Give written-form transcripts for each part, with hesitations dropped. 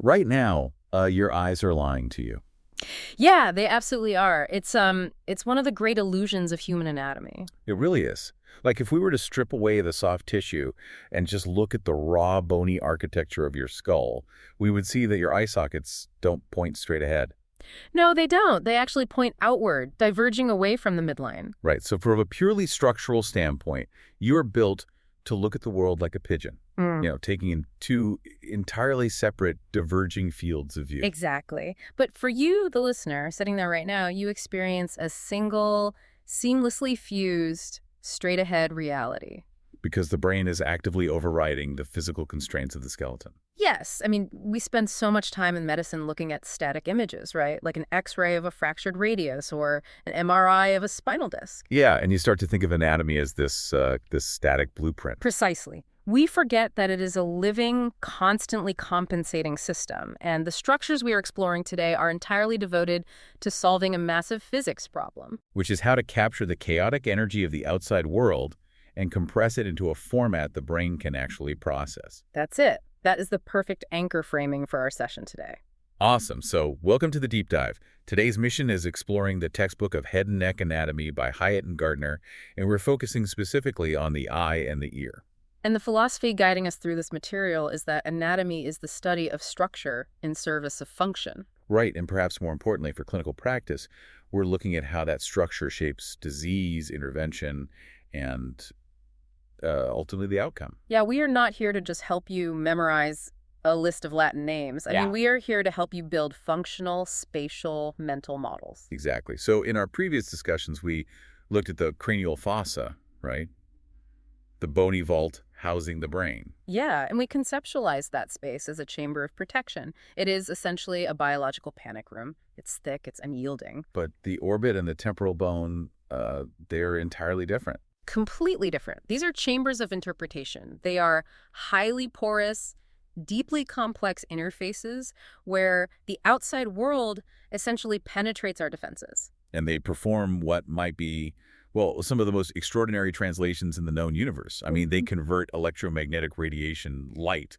Right now, your eyes are lying to you. Yeah, they absolutely are. It's one of the great illusions of human anatomy. It really is. Like if we were to strip away the soft tissue and just look at the raw, bony architecture of your skull, we would see that your eye sockets don't point straight ahead. No, they don't. They actually point outward, diverging away from the midline. Right. So from a purely structural standpoint, you are built to look at the world like a pigeon, Mm. taking in two entirely separate, diverging fields of view. Exactly. But for you, the listener, sitting there right now, you experience a single, seamlessly fused, straight ahead reality. Because the brain is actively overriding the physical constraints of the skeleton. Yes, I mean, we spend so much time in medicine looking at static images, right? Like an X-ray of a fractured radius or an MRI of a spinal disc. Yeah, and you start to think of anatomy as this static blueprint. Precisely. We forget that it is a living, constantly compensating system, and the structures we are exploring today are entirely devoted to solving a massive physics problem. Which is how to capture the chaotic energy of the outside world and compress it into a format the brain can actually process. That's it. That is the perfect anchor framing for our session today. Awesome. So welcome to the deep dive. Today's mission is exploring the textbook of Head and Neck Anatomy by Hyatt and Gardner, and we're focusing specifically on the eye and the ear. And the philosophy guiding us through this material is that anatomy is the study of structure in service of function. Right, and perhaps more importantly for clinical practice, we're looking at how that structure shapes disease, intervention, and ultimately the outcome. Yeah, we are not here to just help you memorize a list of Latin names. I mean, we are here to help you build functional, spatial, mental models. Exactly. So in our previous discussions, we looked at the cranial fossa, right? The bony vault housing the brain. Yeah, and we conceptualize that space as a chamber of protection. It is essentially a biological panic room. It's thick, it's unyielding. But the orbit and the temporal bone, they're entirely different. Completely different. These are chambers of interpretation. They are highly porous, deeply complex interfaces where the outside world essentially penetrates our defenses. And they perform what might be, well, some of the most extraordinary translations in the known universe. I mean, they convert electromagnetic radiation light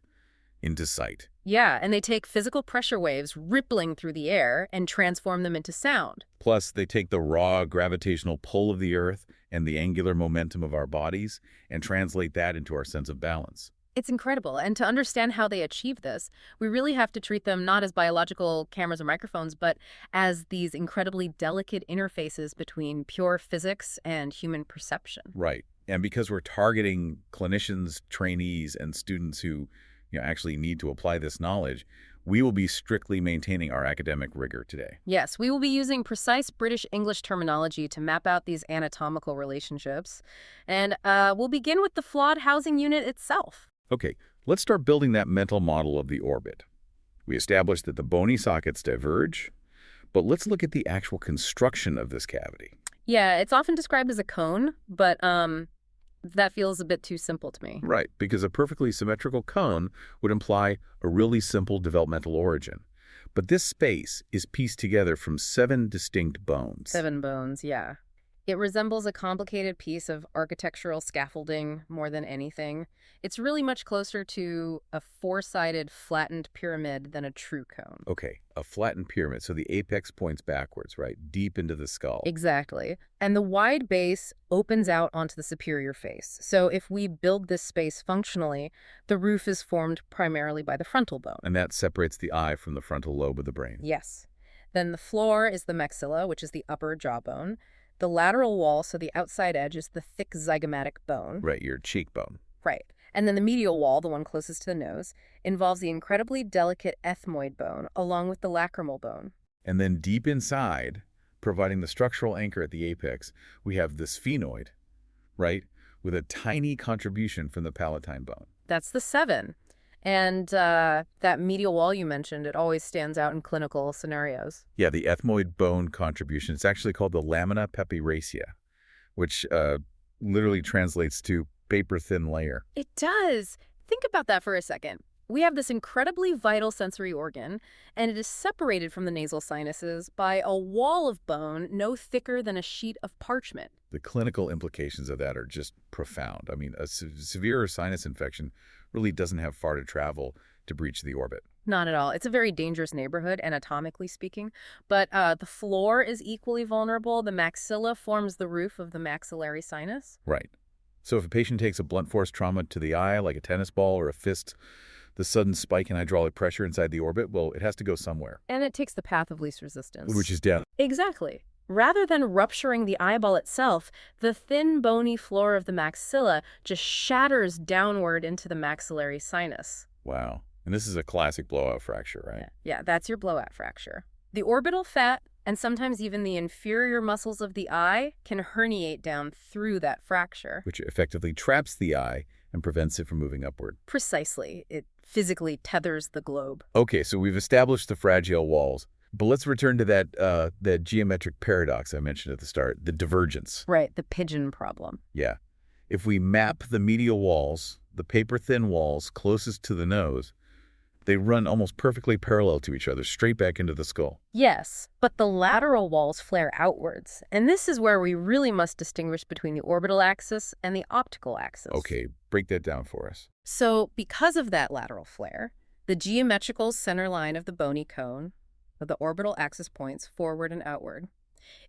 into sight. Yeah, and they take physical pressure waves rippling through the air and transform them into sound. Plus, they take the raw gravitational pull of the Earth and the angular momentum of our bodies and translate that into our sense of balance. It's incredible. And to understand how they achieve this, we really have to treat them not as biological cameras or microphones, but as these incredibly delicate interfaces between pure physics and human perception. Right. And because we're targeting clinicians, trainees, and students who actually need to apply this knowledge, we will be strictly maintaining our academic rigor today. Yes, we will be using precise British English terminology to map out these anatomical relationships. And we'll begin with the flawed housing unit itself. Okay, let's start building that mental model of the orbit. We established that the bony sockets diverge, but let's look at the actual construction of this cavity. Yeah, it's often described as a cone, but that feels a bit too simple to me. Right, because a perfectly symmetrical cone would imply a really simple developmental origin. But this space is pieced together from 7 distinct bones. 7 bones, yeah. It resembles a complicated piece of architectural scaffolding more than anything. It's really much closer to a 4-sided flattened pyramid than a true cone. Okay, a flattened pyramid, so the apex points backwards, right, deep into the skull. Exactly. And the wide base opens out onto the superior face. So if we build this space functionally, the roof is formed primarily by the frontal bone. And that separates the eye from the frontal lobe of the brain. Yes. Then the floor is the maxilla, which is the upper jawbone. The lateral wall, so the outside edge, is the thick zygomatic bone. Right, your cheekbone. Right. And then the medial wall, the one closest to the nose, involves the incredibly delicate ethmoid bone, along with the lacrimal bone. And then deep inside, providing the structural anchor at the apex, we have the sphenoid, right, with a tiny contribution from the palatine bone. That's the 7. And that medial wall you mentioned, it always stands out in clinical scenarios. Yeah, the ethmoid bone contribution. It's actually called the lamina papyracea, which literally translates to paper-thin layer. It does. Think about that for a second. We have this incredibly vital sensory organ, and it is separated from the nasal sinuses by a wall of bone no thicker than a sheet of parchment. The clinical implications of that are just profound. I mean, a severe sinus infection really doesn't have far to travel to breach the orbit. Not at all. It's a very dangerous neighborhood, anatomically speaking. But the floor is equally vulnerable. The maxilla forms the roof of the maxillary sinus. Right. So if a patient takes a blunt force trauma to the eye, like a tennis ball or a fist, the sudden spike in hydraulic pressure inside the orbit, well, it has to go somewhere. And it takes the path of least resistance. Which is death. Exactly. Rather than rupturing the eyeball itself, the thin, bony floor of the maxilla just shatters downward into the maxillary sinus. Wow. And this is a classic blowout fracture, right? Yeah, that's your blowout fracture. The orbital fat, and sometimes even the inferior muscles of the eye, can herniate down through that fracture. Which effectively traps the eye and prevents it from moving upward. Precisely. It physically tethers the globe. Okay, so we've established the fragile walls. But let's return to that geometric paradox I mentioned at the start, the divergence. Right, the pigeon problem. Yeah. If we map the medial walls, the paper-thin walls closest to the nose, they run almost perfectly parallel to each other, straight back into the skull. Yes, but the lateral walls flare outwards. And this is where we really must distinguish between the orbital axis and the optical axis. Okay, break that down for us. So, because of that lateral flare, the geometrical center line of the bony cone, the orbital axis points forward and outward.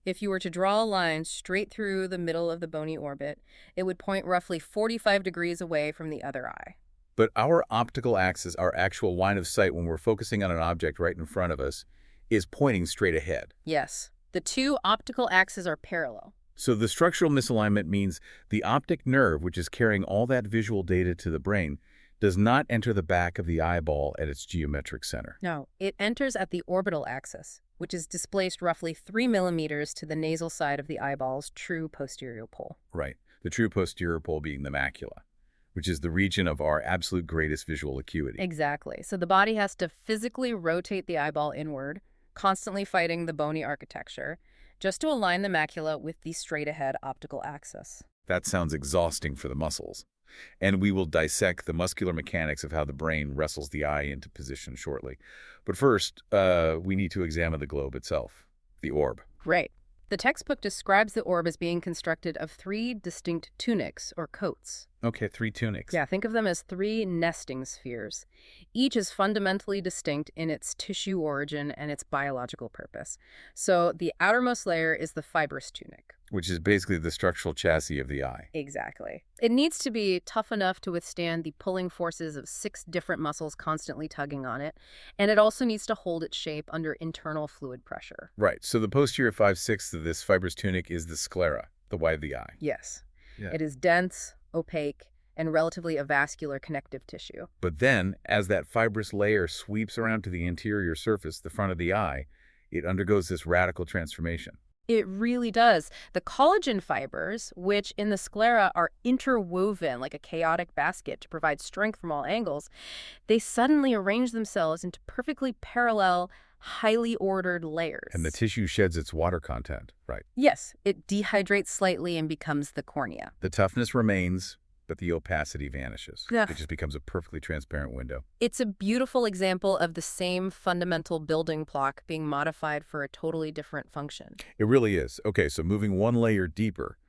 If you were to draw a line straight through the middle of the bony orbit, it would point roughly 45 degrees away from the other eye. But our optical axis, our actual line of sight when we're focusing on an object right in front of us, is pointing straight ahead. Yes, the two optical axes are parallel. So the structural misalignment means the optic nerve, which is carrying all that visual data to the brain, does not enter the back of the eyeball at its geometric center. No, it enters at the orbital axis, which is displaced roughly 3 millimeters to the nasal side of the eyeball's true posterior pole. Right. The true posterior pole being the macula, which is the region of our absolute greatest visual acuity. Exactly. So the body has to physically rotate the eyeball inward, constantly fighting the bony architecture, just to align the macula with the straight-ahead optical axis. That sounds exhausting for the muscles. And we will dissect the muscular mechanics of how the brain wrestles the eye into position shortly. But first, we need to examine the globe itself, the orb. Right. The textbook describes the orb as being constructed of 3 distinct tunics, or coats. Okay, 3 tunics. Yeah, think of them as 3 nesting spheres. Each is fundamentally distinct in its tissue origin and its biological purpose. So the outermost layer is the fibrous tunic. Which is basically the structural chassis of the eye. Exactly. It needs to be tough enough to withstand the pulling forces of 6 different muscles constantly tugging on it, and it also needs to hold its shape under internal fluid pressure. Right, so the posterior 5/6 of this fibrous tunic is the sclera, the white of the eye. Yes. Yeah. It is dense, opaque, and relatively avascular connective tissue. But then, as that fibrous layer sweeps around to the anterior surface, the front of the eye, it undergoes this radical transformation. It really does. The collagen fibers, which in the sclera are interwoven like a chaotic basket to provide strength from all angles, they suddenly arrange themselves into perfectly parallel, highly ordered layers. And the tissue sheds its water content, right? Yes, it dehydrates slightly and becomes the cornea. The toughness remains, but the opacity vanishes. Ugh. It just becomes a perfectly transparent window. It's a beautiful example of the same fundamental building block being modified for a totally different function. It really is. Okay, so moving one layer deeper,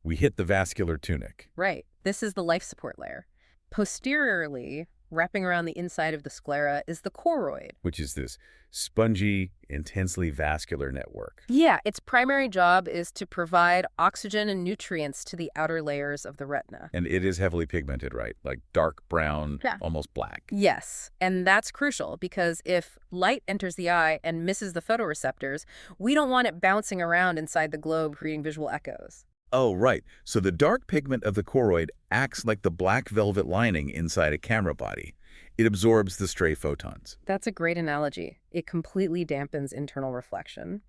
we hit the vascular tunic. Right. This is the life support layer. Posteriorly, wrapping around the inside of the sclera, is the choroid. Which is this spongy, intensely vascular network. Yeah, its primary job is to provide oxygen and nutrients to the outer layers of the retina. And it is heavily pigmented, right? Like dark brown, Yeah. almost black. Yes, and that's crucial because if light enters the eye and misses the photoreceptors, we don't want it bouncing around inside the globe creating visual echoes. Oh, right. So the dark pigment of the choroid acts like the black velvet lining inside a camera body. It absorbs the stray photons. That's a great analogy. It completely dampens internal reflection.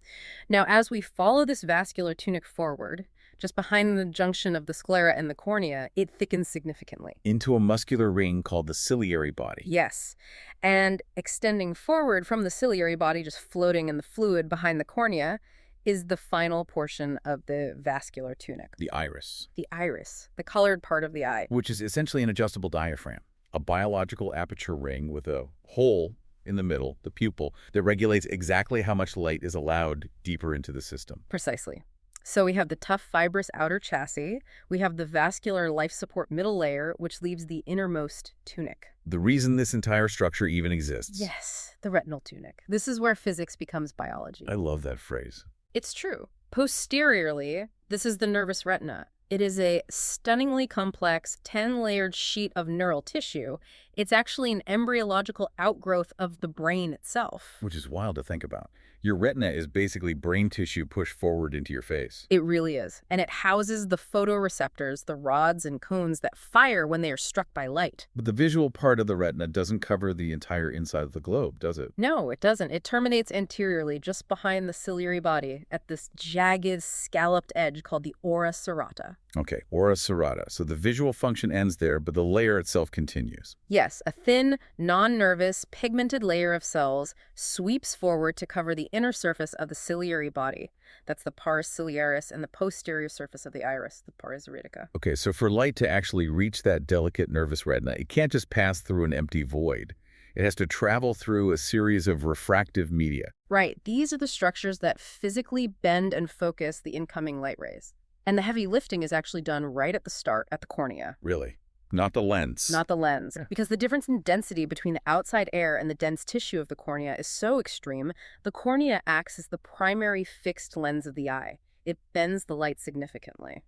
Now, as we follow this vascular tunic forward, just behind the junction of the sclera and the cornea, it thickens significantly. Into a muscular ring called the ciliary body. Yes. And extending forward from the ciliary body, just floating in the fluid behind the cornea, is the final portion of the vascular tunic. The iris. The iris, the colored part of the eye. Which is essentially an adjustable diaphragm. A biological aperture ring with a hole in the middle, the pupil, that regulates exactly how much light is allowed deeper into the system. Precisely. So we have the tough fibrous outer chassis, we have the vascular life support middle layer, which leaves the innermost tunic. The reason this entire structure even exists. Yes, the retinal tunic. This is where physics becomes biology. I love that phrase. It's true. Posteriorly, this is the nervous retina. It is a stunningly complex 10-layered sheet of neural tissue. It's actually an embryological outgrowth of the brain itself. Which is wild to think about. Your retina is basically brain tissue pushed forward into your face. It really is. And it houses the photoreceptors, the rods and cones that fire when they are struck by light. But the visual part of the retina doesn't cover the entire inside of the globe, does it? No, it doesn't. It terminates anteriorly, just behind the ciliary body, at this jagged, scalloped edge called the ora serrata. Okay, ora serrata. So the visual function ends there, but the layer itself continues. Yes, a thin, non-nervous, pigmented layer of cells sweeps forward to cover the inner surface of the ciliary body. That's the pars ciliaris, and the posterior surface of the iris, the pars iridica. Okay, so for light to actually reach that delicate nervous retina, it can't just pass through an empty void. It has to travel through a series of refractive media. Right, these are the structures that physically bend and focus the incoming light rays. And the heavy lifting is actually done right at the start, at the cornea. Really? Not the lens. Not the lens. Yeah. Because the difference in density between the outside air and the dense tissue of the cornea is so extreme, the cornea acts as the primary fixed lens of the eye. It bends the light significantly.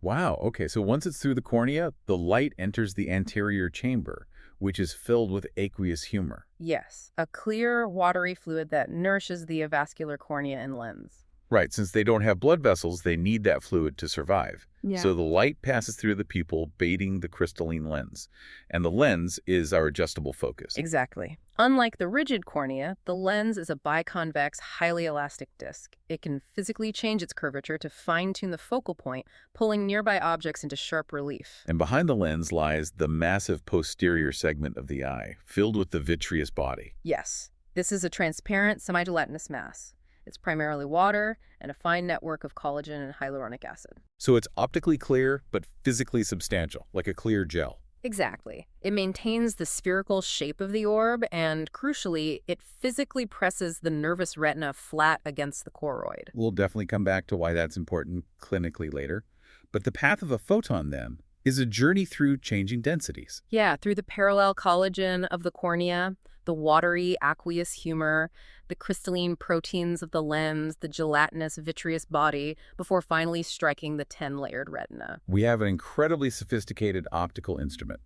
Wow, okay, so once it's through the cornea, the light enters the anterior chamber, which is filled with aqueous humor. Yes, a clear, watery fluid that nourishes the avascular cornea and lens. Right, since they don't have blood vessels, they need that fluid to survive. Yeah. So the light passes through the pupil, baiting the crystalline lens. And the lens is our adjustable focus. Exactly. Unlike the rigid cornea, the lens is a biconvex, highly elastic disc. It can physically change its curvature to fine-tune the focal point, pulling nearby objects into sharp relief. And behind the lens lies the massive posterior segment of the eye, filled with the vitreous body. Yes. This is a transparent, semi-gelatinous mass. It's primarily water and a fine network of collagen and hyaluronic acid. So it's optically clear, but physically substantial, like a clear gel. Exactly. It maintains the spherical shape of the orb, and crucially, it physically presses the nervous retina flat against the choroid. We'll definitely come back to why that's important clinically later. But the path of a photon, then, is a journey through changing densities. Yeah, through the parallel collagen of the cornea, the watery aqueous humor, the crystalline proteins of the lens, the gelatinous vitreous body, before finally striking the 10-layered retina. We have an incredibly sophisticated optical instrument.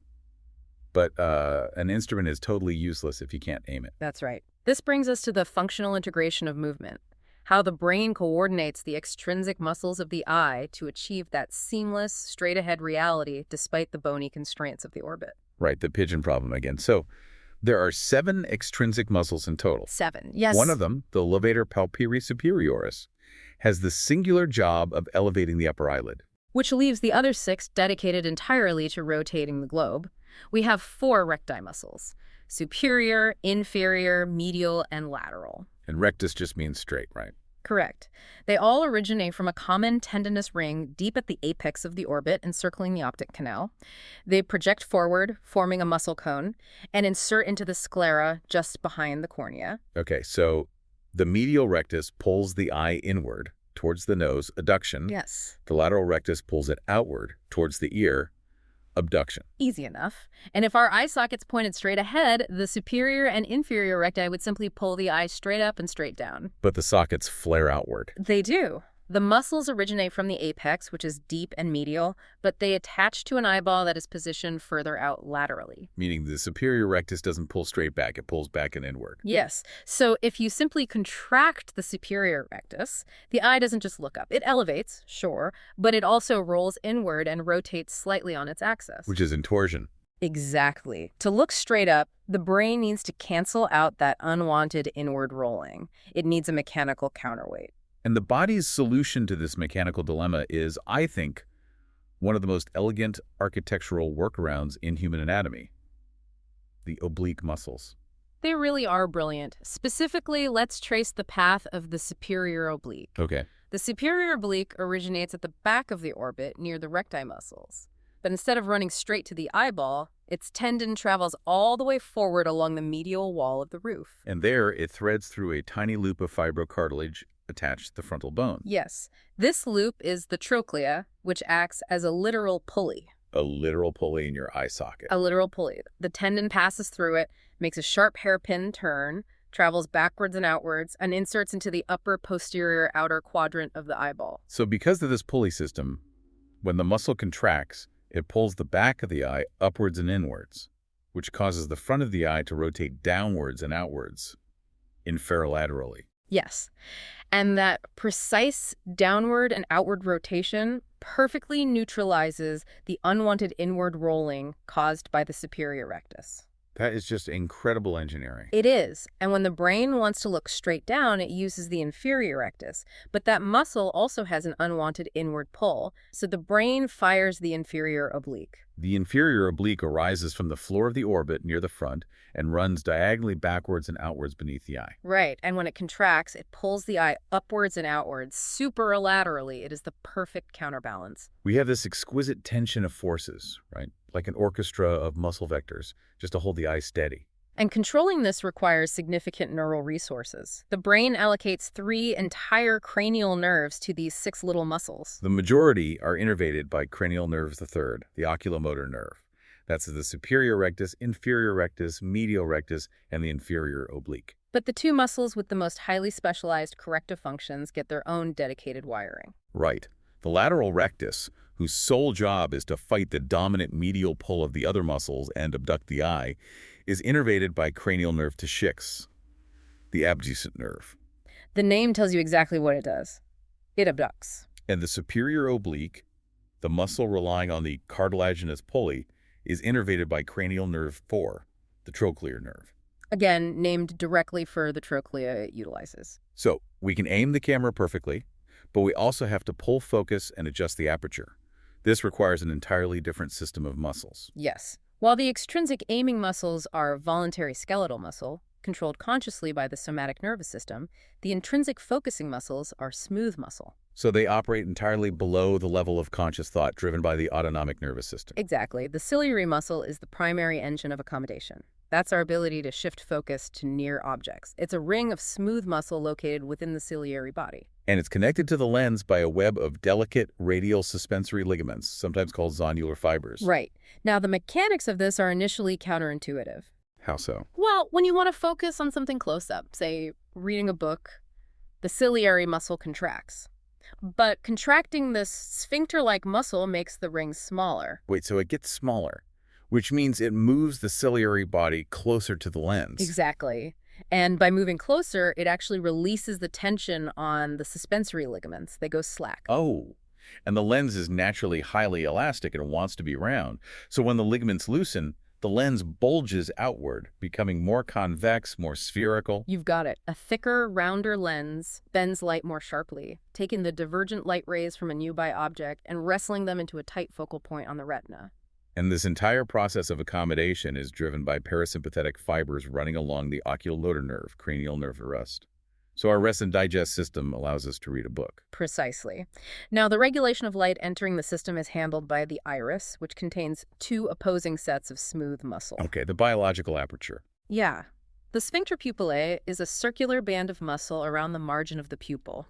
But an instrument is totally useless if you can't aim it. That's right. This brings us to the functional integration of movement. How the brain coordinates the extrinsic muscles of the eye to achieve that seamless, straight-ahead reality despite the bony constraints of the orbit. Right, the pigeon problem again. So there are 7 extrinsic muscles in total. 7, yes. One of them, the levator palpebris superioris, has the singular job of elevating the upper eyelid. Which leaves the other 6 dedicated entirely to rotating the globe. We have 4 recti muscles: superior, inferior, medial, and lateral. And rectus just means straight, right? Correct. They all originate from a common tendinous ring deep at the apex of the orbit encircling the optic canal. They project forward, forming a muscle cone, and insert into the sclera just behind the cornea. Okay, so the medial rectus pulls the eye inward towards the nose, adduction. Yes. The lateral rectus pulls it outward towards the ear, abduction. Easy enough. And if our eye sockets pointed straight ahead, the superior and inferior recti would simply pull the eye straight up and straight down. But the sockets flare outward. They do. The muscles originate from the apex, which is deep and medial, but they attach to an eyeball that is positioned further out laterally. Meaning the superior rectus doesn't pull straight back, it pulls back and inward. Yes. So if you simply contract the superior rectus, the eye doesn't just look up. It elevates, sure, but it also rolls inward and rotates slightly on its axis. Which is intorsion. Exactly. To look straight up, the brain needs to cancel out that unwanted inward rolling. It needs a mechanical counterweight. And the body's solution to this mechanical dilemma is, I think, one of the most elegant architectural workarounds in human anatomy: the oblique muscles. They really are brilliant. Specifically, let's trace the path of the superior oblique. Okay. The superior oblique originates at the back of the orbit near the recti muscles. But instead of running straight to the eyeball, its tendon travels all the way forward along the medial wall of the roof. And there, it threads through a tiny loop of fibrocartilage attached to the frontal bone. Yes. This loop is the trochlea, which acts as a literal pulley. A literal pulley in your eye socket. A literal pulley. The tendon passes through it, makes a sharp hairpin turn, travels backwards and outwards, and inserts into the upper posterior outer quadrant of the eyeball. So because of this pulley system, when the muscle contracts, it pulls the back of the eye upwards and inwards, which causes the front of the eye to rotate downwards and outwards, inferolaterally. Yes. And that precise downward and outward rotation perfectly neutralizes the unwanted inward rolling caused by the superior rectus. That is just incredible engineering. It is. And when the brain wants to look straight down, it uses the inferior rectus. But that muscle also has an unwanted inward pull, so the brain fires the inferior oblique. The inferior oblique arises from the floor of the orbit near the front and runs diagonally backwards and outwards beneath the eye. Right. And when it contracts, it pulls the eye upwards and outwards superlaterally. It is the perfect counterbalance. We have this exquisite tension of forces, right? Like an orchestra of muscle vectors, just to hold the eye steady. And controlling this requires significant neural resources. The brain allocates 3 entire cranial nerves to these 6 little muscles. The majority are innervated by cranial nerves the third, the oculomotor nerve. That's the superior rectus, inferior rectus, medial rectus, and the inferior oblique. But the 2 muscles with the most highly specialized corrective functions get their own dedicated wiring. Right. The lateral rectus, whose sole job is to fight the dominant medial pull of the other muscles and abduct the eye, is innervated by cranial nerve T6, the abducent nerve. The name tells you exactly what it does. It abducts. And the superior oblique, the muscle relying on the cartilaginous pulley, is innervated by cranial nerve 4, the trochlear nerve. Again, named directly for the trochlea it utilizes. So we can aim the camera perfectly, but we also have to pull focus and adjust the aperture. This requires an entirely different system of muscles. Yes. While the extrinsic aiming muscles are voluntary skeletal muscle, controlled consciously by the somatic nervous system, the intrinsic focusing muscles are smooth muscle. So they operate entirely below the level of conscious thought driven by the autonomic nervous system. Exactly. The ciliary muscle is the primary engine of accommodation. That's our ability to shift focus to near objects. It's a ring of smooth muscle located within the ciliary body. And it's connected to the lens by a web of delicate radial suspensory ligaments, sometimes called zonular fibers. Right. Now, the mechanics of this are initially counterintuitive. How so? Well, when you want to focus on something close up, say reading a book, the ciliary muscle contracts. But contracting this sphincter-like muscle makes the ring smaller. Wait, so it gets smaller, which means it moves the ciliary body closer to the lens. Exactly. And by moving closer, it actually releases the tension on the suspensory ligaments. They go slack. Oh, and the lens is naturally highly elastic and wants to be round. So when the ligaments loosen, the lens bulges outward, becoming more convex, more spherical. You've got it. A thicker, rounder lens bends light more sharply, taking the divergent light rays from a nearby object and wrestling them into a tight focal point on the retina. And this entire process of accommodation is driven by parasympathetic fibers running along the oculomotor nerve, cranial nerve arrest. So our rest and digest system allows us to read a book. Precisely. Now, the regulation of light entering the system is handled by the iris, which contains 2 opposing sets of smooth muscle. Okay, the biological aperture. Yeah. The sphincter pupillae is a circular band of muscle around the margin of the pupil.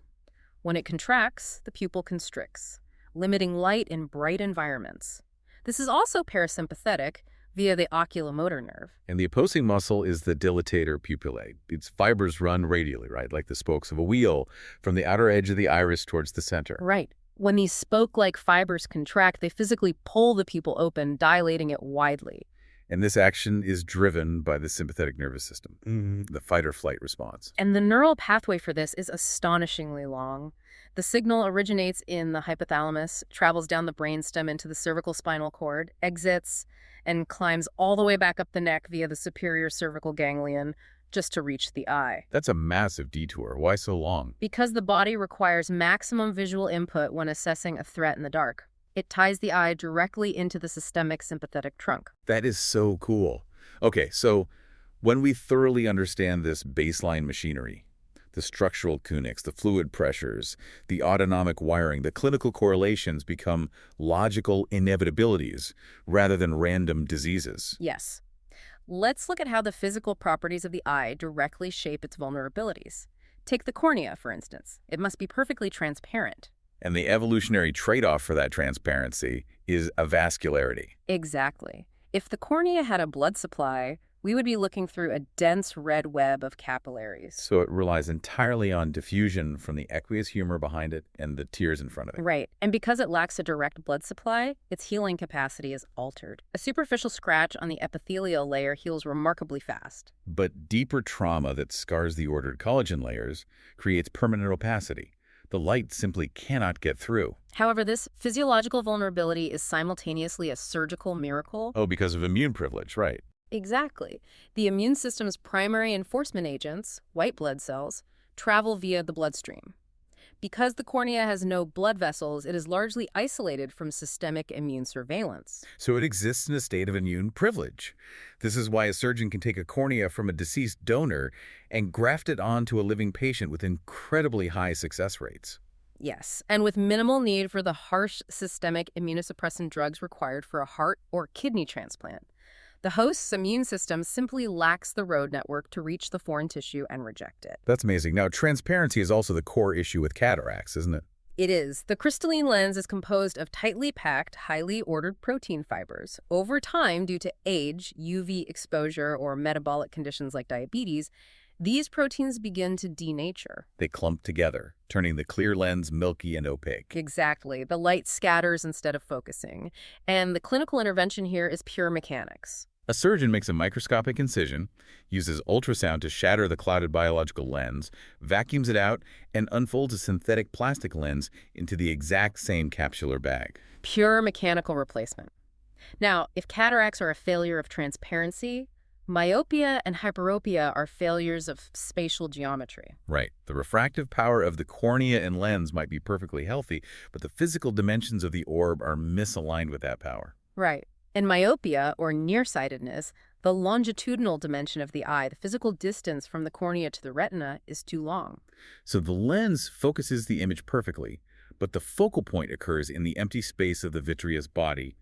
When it contracts, the pupil constricts, limiting light in bright environments. This is also parasympathetic via the oculomotor nerve. And the opposing muscle is the dilatator pupillae. Its fibers run radially, right, like the spokes of a wheel, from the outer edge of the iris towards the center. Right. When these spoke-like fibers contract, they physically pull the pupil open, dilating it widely. And this action is driven by the sympathetic nervous system, the fight-or-flight response. And the neural pathway for this is astonishingly long. The signal originates in the hypothalamus, travels down the brainstem into the cervical spinal cord, exits, and climbs all the way back up the neck via the superior cervical ganglion just to reach the eye. That's a massive detour. Why so long? Because the body requires maximum visual input when assessing a threat in the dark. It ties the eye directly into the systemic sympathetic trunk. That is so cool. Okay, so when we thoroughly understand this baseline machinery, the structural cunics, the fluid pressures, the autonomic wiring, the clinical correlations become logical inevitabilities rather than random diseases. Yes. Let's look at how the physical properties of the eye directly shape its vulnerabilities. Take the cornea, for instance. It must be perfectly transparent. And the evolutionary trade-off for that transparency is avascularity. Exactly. If the cornea had a blood supply, we would be looking through a dense red web of capillaries. So it relies entirely on diffusion from the aqueous humor behind it and the tears in front of it. Right. And because it lacks a direct blood supply, its healing capacity is altered. A superficial scratch on the epithelial layer heals remarkably fast. But deeper trauma that scars the ordered collagen layers creates permanent opacity. The light simply cannot get through. However, this physiological vulnerability is simultaneously a surgical miracle. Oh, because of immune privilege, right. Exactly. The immune system's primary enforcement agents, white blood cells, travel via the bloodstream. Because the cornea has no blood vessels, it is largely isolated from systemic immune surveillance. So it exists in a state of immune privilege. This is why a surgeon can take a cornea from a deceased donor and graft it onto a living patient with incredibly high success rates. Yes, and with minimal need for the harsh systemic immunosuppressant drugs required for a heart or kidney transplant. The host's immune system simply lacks the road network to reach the foreign tissue and reject it. That's amazing. Now, transparency is also the core issue with cataracts, isn't it? It is. The crystalline lens is composed of tightly packed, highly ordered protein fibers. Over time, due to age, UV exposure, or metabolic conditions like diabetes, these proteins begin to denature. They clump together, turning the clear lens milky and opaque. Exactly. The light scatters instead of focusing. And the clinical intervention here is pure mechanics. A surgeon makes a microscopic incision, uses ultrasound to shatter the clouded biological lens, vacuums it out, and unfolds a synthetic plastic lens into the exact same capsular bag. Pure mechanical replacement. Now, if cataracts are a failure of transparency, myopia and hyperopia are failures of spatial geometry. Right. The refractive power of the cornea and lens might be perfectly healthy, but the physical dimensions of the orb are misaligned with that power. Right. In myopia, or nearsightedness, the longitudinal dimension of the eye, the physical distance from the cornea to the retina, is too long. So the lens focuses the image perfectly, but the focal point occurs in the empty space of the vitreous body,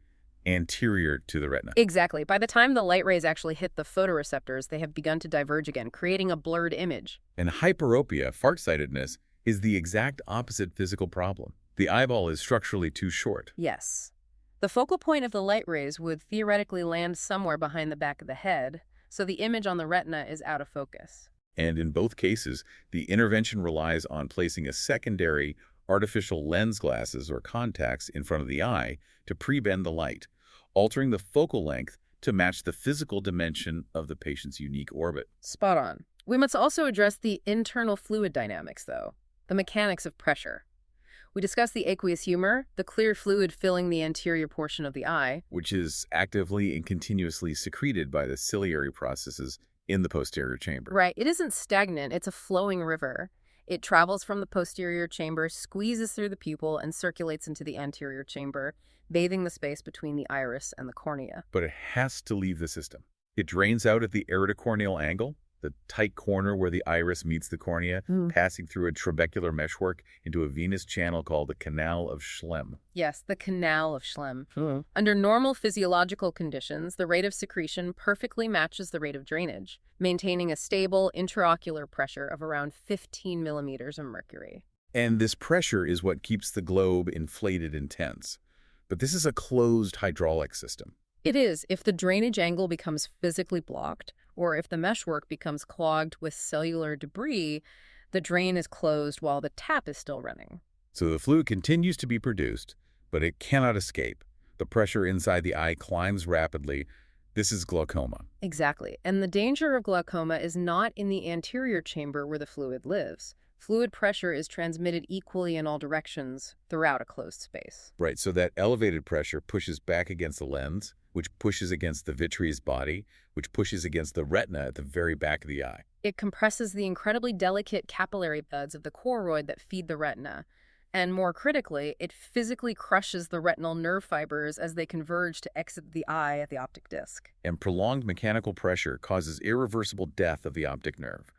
anterior to the retina. Exactly. By the time the light rays actually hit the photoreceptors, they have begun to diverge again, creating a blurred image. And hyperopia, farsightedness, is the exact opposite physical problem. The eyeball is structurally too short. Yes. The focal point of the light rays would theoretically land somewhere behind the back of the head, so the image on the retina is out of focus. And in both cases, the intervention relies on placing a secondary artificial lens glasses or contacts in front of the eye to pre-bend the light, altering the focal length to match the physical dimension of the patient's unique orbit. Spot on. We must also address the internal fluid dynamics, though, the mechanics of pressure. We discussed the aqueous humor, the clear fluid filling the anterior portion of the eye, which is actively and continuously secreted by the ciliary processes in the posterior chamber. Right. It isn't stagnant. It's a flowing river. It travels from the posterior chamber, squeezes through the pupil, and circulates into the anterior chamber, bathing the space between the iris and the cornea. But it has to leave the system. It drains out at the iridocorneal angle, the tight corner where the iris meets the cornea, passing through a trabecular meshwork into a venous channel called the canal of Schlemm. Yes, the canal of Schlemm. Under normal physiological conditions, the rate of secretion perfectly matches the rate of drainage, maintaining a stable intraocular pressure of around 15 millimeters of mercury. And this pressure is what keeps the globe inflated and tense. But this is a closed hydraulic system. It is. If the drainage angle becomes physically blocked, or if the meshwork becomes clogged with cellular debris, the drain is closed while the tap is still running. So the fluid continues to be produced, but it cannot escape. The pressure inside the eye climbs rapidly. This is glaucoma. Exactly. And the danger of glaucoma is not in the anterior chamber where the fluid lives. Fluid pressure is transmitted equally in all directions throughout a closed space. Right, so that elevated pressure pushes back against the lens, which pushes against the vitreous body, which pushes against the retina at the very back of the eye. It compresses the incredibly delicate capillary beds of the choroid that feed the retina. And more critically, it physically crushes the retinal nerve fibers as they converge to exit the eye at the optic disc. And prolonged mechanical pressure causes irreversible death of the optic nerve,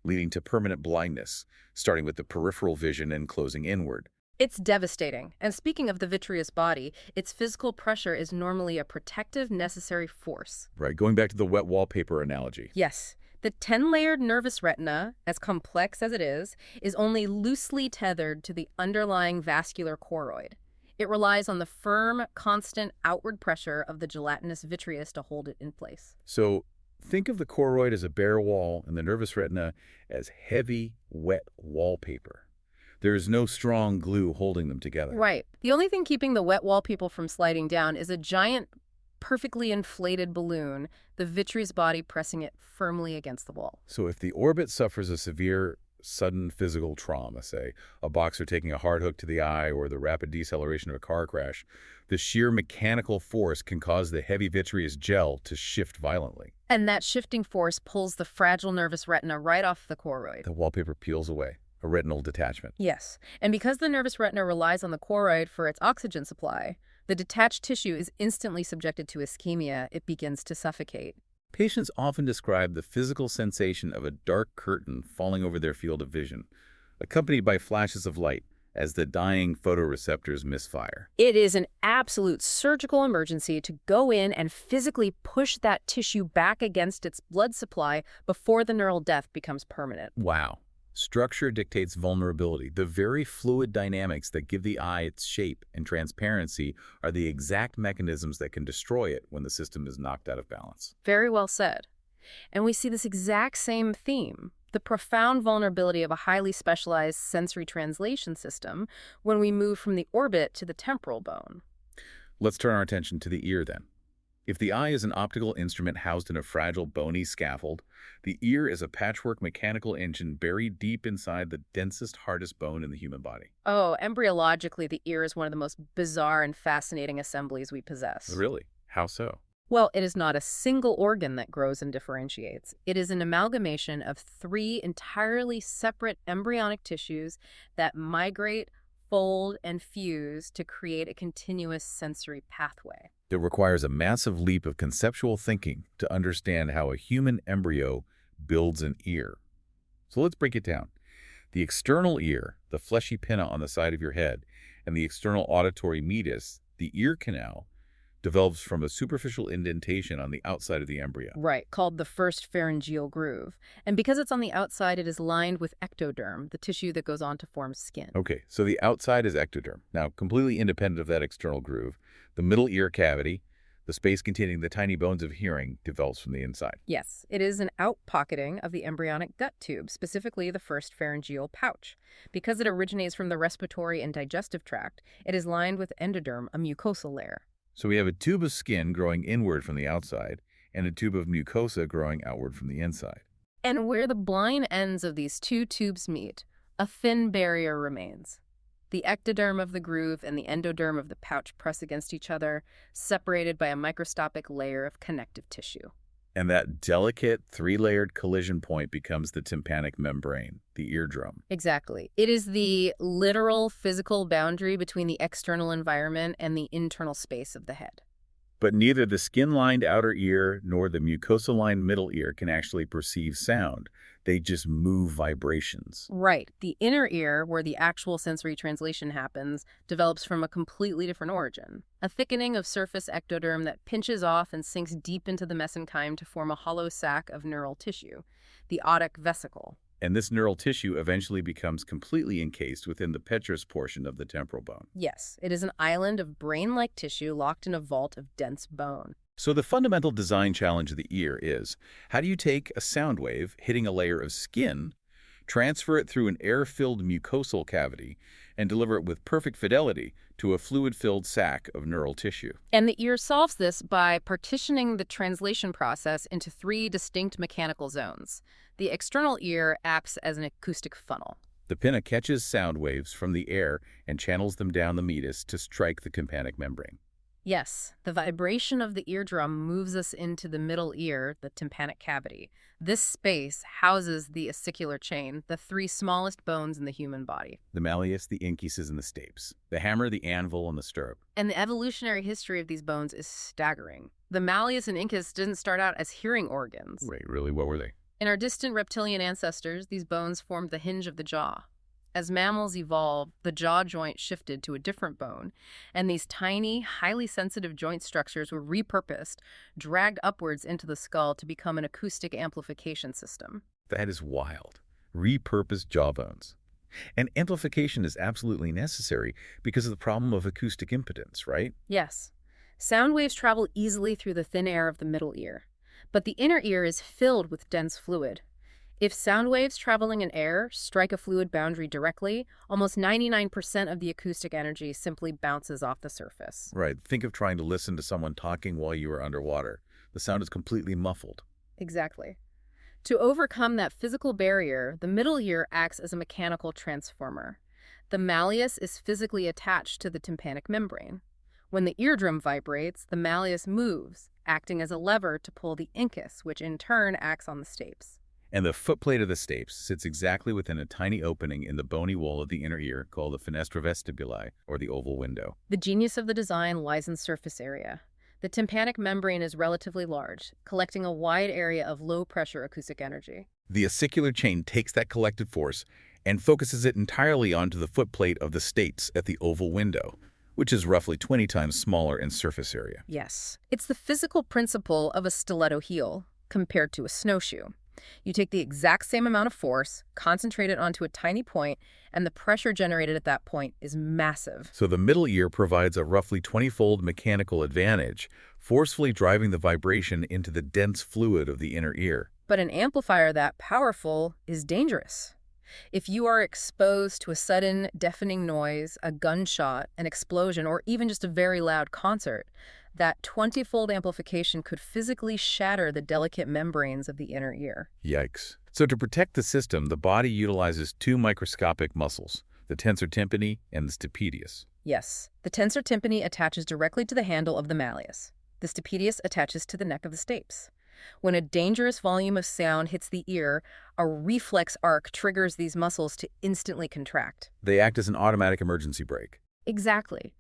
leading to permanent blindness, starting with the peripheral vision and closing inward. It's devastating. And speaking of the vitreous body, its physical pressure is normally a protective, necessary force. Right, going back to the wet wallpaper analogy. Yes, The 10-layered nervous retina, as complex as it is only loosely tethered to the underlying vascular choroid. It relies on the firm, constant outward pressure of the gelatinous vitreous to hold it in place. So think of the choroid as a bare wall and the nervous retina as heavy, wet wallpaper. There is no strong glue holding them together. Right. The only thing keeping the wet wallpaper from sliding down is a giant, perfectly inflated balloon, the vitreous body pressing it firmly against the wall. So if the orbit suffers a severe, sudden physical trauma, say a boxer taking a hard hook to the eye or the rapid deceleration of a car crash, the sheer mechanical force can cause the heavy vitreous gel to shift violently. And that shifting force pulls the fragile nervous retina right off the choroid. The wallpaper peels away, a retinal detachment. Yes. And because the nervous retina relies on the choroid for its oxygen supply, the detached tissue is instantly subjected to ischemia. It begins to suffocate. Patients often describe the physical sensation of a dark curtain falling over their field of vision, accompanied by flashes of light as the dying photoreceptors misfire. It is an absolute surgical emergency to go in and physically push that tissue back against its blood supply before the neural death becomes permanent. Wow. Structure dictates vulnerability. The very fluid dynamics that give the eye its shape and transparency are the exact mechanisms that can destroy it when the system is knocked out of balance. Very well said. And we see this exact same theme, the profound vulnerability of a highly specialized sensory translation system when we move from the orbit to the temporal bone. Let's turn our attention to the ear then. If the eye is an optical instrument housed in a fragile, bony scaffold, the ear is a patchwork mechanical engine buried deep inside the densest, hardest bone in the human body. Oh, embryologically, the ear is one of the most bizarre and fascinating assemblies we possess. Really? How so? Well, it is not a single organ that grows and differentiates. It is an amalgamation of 3 entirely separate embryonic tissues that migrate, fold, and fuse to create a continuous sensory pathway. It requires a massive leap of conceptual thinking to understand how a human embryo builds an ear. So let's break it down. The external ear, the fleshy pinna on the side of your head, and the external auditory meatus, the ear canal, develops from a superficial indentation on the outside of the embryo. Right, called the first pharyngeal groove. And because it's on the outside, it is lined with ectoderm, the tissue that goes on to form skin. Okay, so the outside is ectoderm. Now, completely independent of that external groove, the middle ear cavity, the space containing the tiny bones of hearing, develops from the inside. Yes, it is an outpocketing of the embryonic gut tube, specifically the first pharyngeal pouch. Because it originates from the respiratory and digestive tract, it is lined with endoderm, a mucosal layer. So we have a tube of skin growing inward from the outside and a tube of mucosa growing outward from the inside. And where the blind ends of these 2 tubes meet, a thin barrier remains. The ectoderm of the groove and the endoderm of the pouch press against each other, separated by a microscopic layer of connective tissue. And that delicate 3-layered collision point becomes the tympanic membrane, the eardrum. Exactly. It is the literal physical boundary between the external environment and the internal space of the head. But neither the skin-lined outer ear nor the mucosa-lined middle ear can actually perceive sound. They just move vibrations. Right. The inner ear, where the actual sensory translation happens, develops from a completely different origin. A thickening of surface ectoderm that pinches off and sinks deep into the mesenchyme to form a hollow sac of neural tissue, the otic vesicle. And this neural tissue eventually becomes completely encased within the petrous portion of the temporal bone. Yes, it is an island of brain-like tissue locked in a vault of dense bone. So the fundamental design challenge of the ear is, how do you take a sound wave hitting a layer of skin, transfer it through an air-filled mucosal cavity, and deliver it with perfect fidelity to a fluid-filled sac of neural tissue? And the ear solves this by partitioning the translation process into 3 distinct mechanical zones. The external ear acts as an acoustic funnel. The pinna catches sound waves from the air and channels them down the meatus to strike the tympanic membrane. Yes, the vibration of the eardrum moves us into the middle ear, the tympanic cavity. This space houses the ossicular chain, the 3 smallest bones in the human body. The malleus, the incus, and the stapes. The hammer, the anvil, and the stirrup. And the evolutionary history of these bones is staggering. The malleus and incus didn't start out as hearing organs. Wait, really? What were they? In our distant reptilian ancestors, these bones formed the hinge of the jaw. As mammals evolved, the jaw joint shifted to a different bone, and these tiny, highly sensitive joint structures were repurposed, dragged upwards into the skull to become an acoustic amplification system. That is wild. Repurposed jawbones. And amplification is absolutely necessary because of the problem of acoustic impedance, right? Yes, sound waves travel easily through the thin air of the middle ear, but the inner ear is filled with dense fluid. If sound waves traveling in air strike a fluid boundary directly, almost 99% of the acoustic energy simply bounces off the surface. Right. Think of trying to listen to someone talking while you are underwater. The sound is completely muffled. Exactly. To overcome that physical barrier, the middle ear acts as a mechanical transformer. The malleus is physically attached to the tympanic membrane. When the eardrum vibrates, the malleus moves, acting as a lever to pull the incus, which in turn acts on the stapes. And the footplate of the stapes sits exactly within a tiny opening in the bony wall of the inner ear called the fenestra vestibuli, or the oval window. The genius of the design lies in surface area. The tympanic membrane is relatively large, collecting a wide area of low-pressure acoustic energy. The ossicular chain takes that collected force and focuses it entirely onto the footplate of the stapes at the oval window, which is roughly 20 times smaller in surface area. Yes, it's the physical principle of a stiletto heel compared to a snowshoe. You take the exact same amount of force, concentrate it onto a tiny point, and the pressure generated at that point is massive. So the middle ear provides a roughly 20-fold mechanical advantage, forcefully driving the vibration into the dense fluid of the inner ear. But an amplifier that powerful is dangerous. If you are exposed to a sudden, deafening noise, a gunshot, an explosion, or even just a very loud concert, that 20-fold amplification could physically shatter the delicate membranes of the inner ear. Yikes. So to protect the system, the body utilizes two microscopic muscles, the tensor tympani and the stapedius. Yes, the tensor tympani attaches directly to the handle of the malleus. The stapedius attaches to the neck of the stapes. When a dangerous volume of sound hits the ear, a reflex arc triggers these muscles to instantly contract. They act as an automatic emergency brake. Exactly.